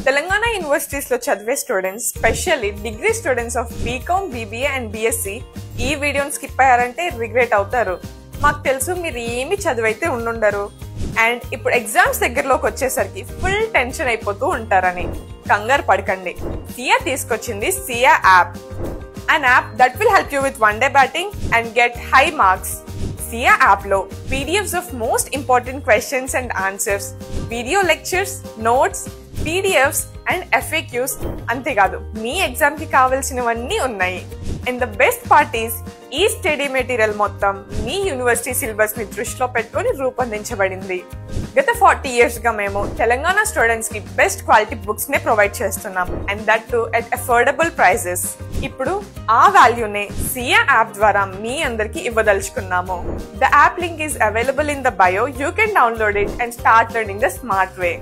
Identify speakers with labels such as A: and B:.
A: Telangana universities lo chadive students, especially degree students of BCom, BBA and BSc ఈ వీడియోని skip అయ్యారంటే regret అవుతారు. మాకు తెలుసు మీరు ఏమి చదివైతే ఉండుండరు అండ్ ఇప్పుడు ఎగ్జామ్స్ దగ్గరలోకి వచ్చేసరికి ఫుల్ టెన్షన్ అయిపోతూ ఉంటారని. కంగారు పడకండి, సియా తీసుకొచ్చింది సియా app. an app that will help you with one day batting and get high marks. సియా యాప్ లో PDFs of most important questions and answers, video lectures, notes, PDFs and FAQs అంతేకాదు మీ exam కి కావాల్సినవన్నీ ఉన్నాయి. And the best part is ఈ study material మొత్తం మీ university syllabus ని దృష్టిలో పెట్టుకుని రూపొందించబడింది. గత 40 years గా మేము తెలంగాణ స్టూడెంట్స్ కి బెస్ట్ క్వాలిటీ బుక్స్ నే ప్రొవైడ్ చేస్తున్నాం and that too at affordable prices. ఇప్పుడు ఆ వాల్యూనే సియా యాప్ ద్వారా మీ అందరికి ఇవ్వదలుచుకున్నాము. The app link is available in the bio. You can download it and start learning the smart way.